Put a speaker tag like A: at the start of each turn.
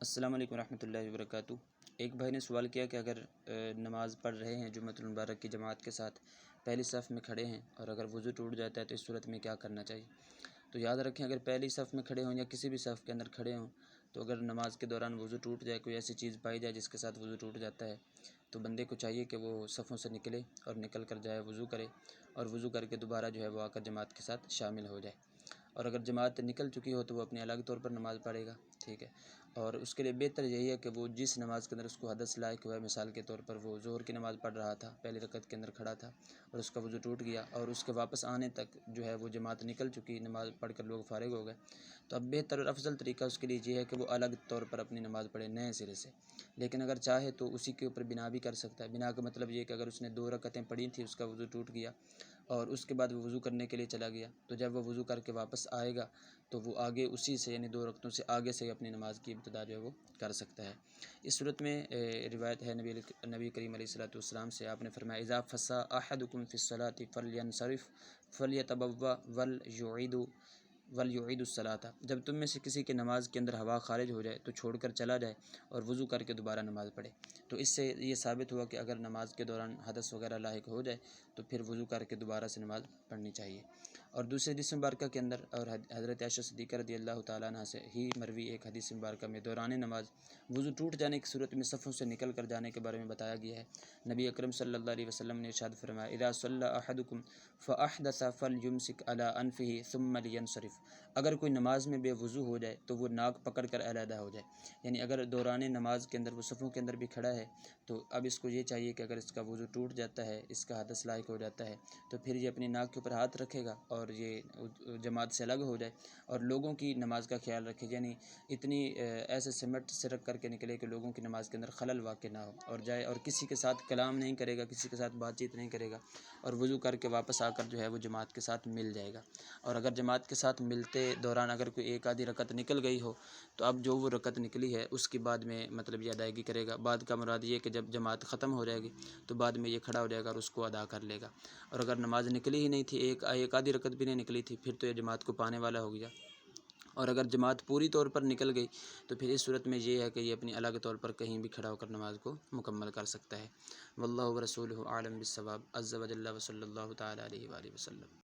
A: السلام علیکم ورحمۃ اللہ وبرکاتہ۔ ایک بھائی نے سوال کیا کہ اگر نماز پڑھ رہے ہیں جمعۃ المبارک کی جماعت کے ساتھ، پہلی صف میں کھڑے ہیں اور اگر وضو ٹوٹ جاتا ہے تو اس صورت میں کیا کرنا چاہیے؟ تو یاد رکھیں، اگر پہلی صف میں کھڑے ہوں یا کسی بھی صف کے اندر کھڑے ہوں تو اگر نماز کے دوران وضو ٹوٹ جائے، کوئی ایسی چیز پائی جائے جس کے ساتھ وضو ٹوٹ جاتا ہے، تو بندے کو چاہیے کہ وہ صفوں سے نکلے اور نکل کر جائے وضو کرے، اور وضو کر کے دوبارہ جو ہے وہ آ کر جماعت کے ساتھ شامل ہو جائے۔ اور اگر جماعت نکل چکی ہو تو وہ اپنے الگ طور پر نماز پڑھے گا، ٹھیک ہے۔ اور اس کے لیے بہتر یہی ہے کہ وہ جس نماز کے اندر اس کو حدث لاحق ہوا ہے، مثال کے طور پر وہ ظہر کی نماز پڑھ رہا تھا، پہلی رکعت کے اندر کھڑا تھا اور اس کا وضو ٹوٹ گیا اور اس کے واپس آنے تک جو ہے وہ جماعت نکل چکی، نماز پڑھ کر لوگ فارغ ہو گئے، تو اب بہتر اور افضل طریقہ اس کے لیے یہ ہے کہ وہ الگ طور پر اپنی نماز پڑھے نئے سرے سے۔ لیکن اگر چاہے تو اسی کے اوپر بنا بھی کر سکتا ہے۔ بنا کا مطلب یہ کہ اگر اس نے 2 رکعتیں پڑھی تھیں، اس کا وضو ٹوٹ گیا اور اس کے بعد وہ وضو کرنے کے لیے چلا گیا، تو جب وہ وضو کر کے واپس آئے گا تو وہ آگے اسی سے، یعنی 2 رکعتوں سے آگے سے اپنی نماز کی ابتدا جو ہے وہ کر سکتا ہے۔ اس صورت میں روایت ہے نبی کریم علیہ الصلوۃ والسلام سے، آپ نے فرمایا اذا فسا احدکم فی الصلاۃ فلینصرف فلیتبوأ ولیعید الصلاۃ، جب تم میں سے کسی کی نماز کے اندر ہوا خارج ہو جائے تو چھوڑ کر چلا جائے اور وضو کر کے دوبارہ نماز پڑھے۔ تو اس سے یہ ثابت ہوا کہ اگر نماز کے دوران حدث وغیرہ لاحق ہو جائے تو پھر وضو کر کے دوبارہ سے نماز پڑھنی چاہیے۔ اور دوسرے حدیث مبارکہ کے اندر، اور حضرت عائشہ صدیقہ رضی اللہ تعالیٰ عنہ سے ہی مروی ایک حدیث مبارکہ میں دوران نماز وضو ٹوٹ جانے کی صورت میں صفوں سے نکل کر جانے کے بارے میں بتایا گیا ہے۔ نبی اکرم صلی اللہ علیہ وسلم نے ارشاد فرمایا اذا صلی احدکم فاحدث فلیمسک علی انفہ ثم لینصرف، اگر کوئی نماز میں بے وضو ہو جائے تو وہ ناک پکڑ کر علیحدہ ہو جائے۔ یعنی اگر دوران نماز کے اندر وہ صفوں کے اندر بھی کھڑا ہے تو اب اس کو یہ چاہیے کہ اگر اس کا وضو ٹوٹ جاتا ہے، اس کا حدث لاحق ہو جاتا ہے، تو پھر یہ اپنی ناک کے اوپر ہاتھ رکھے گا اور یہ جماعت سے الگ ہو جائے اور لوگوں کی نماز کا خیال رکھے، یعنی اتنی ایسے سمٹ سے رکھ کر کے نکلے کہ لوگوں کی نماز کے اندر خلل واقع نہ ہو، اور جائے اور کسی کے ساتھ کلام نہیں کرے گا، کسی کے ساتھ بات چیت نہیں کرے گا، اور وضو کر کے واپس آ کر جو ہے وہ جماعت کے ساتھ مل جائے گا۔ اور اگر جماعت کے ساتھ ملتے دوران اگر کوئی ایک آدھی رکعت نکل گئی ہو تو اب جو وہ رکعت نکلی ہے اس کے بعد میں مطلب یہ ادائیگی کرے گا۔ بعد کا مراد یہ کہ جب جماعت ختم ہو جائے گی تو بعد میں یہ کھڑا ہو جائے گا اور اس کو ادا کر لے گا۔ اور اگر نماز نکلی ہی نہیں تھی، ایک آدھی رکعت بھی نہیں نکلی تھی، پھر تو یہ جماعت کو پانے والا ہو گیا۔ اور اگر جماعت پوری طور پر نکل گئی تو پھر اس صورت میں یہ ہے کہ یہ اپنی الگ طور پر کہیں بھی کھڑا ہو کر نماز کو مکمل کر سکتا ہے۔ واللہ ورسولہ اعلم بالصواب، عز وجل، وصلی اللہ تعالیٰ علیہ وآلہ وسلم۔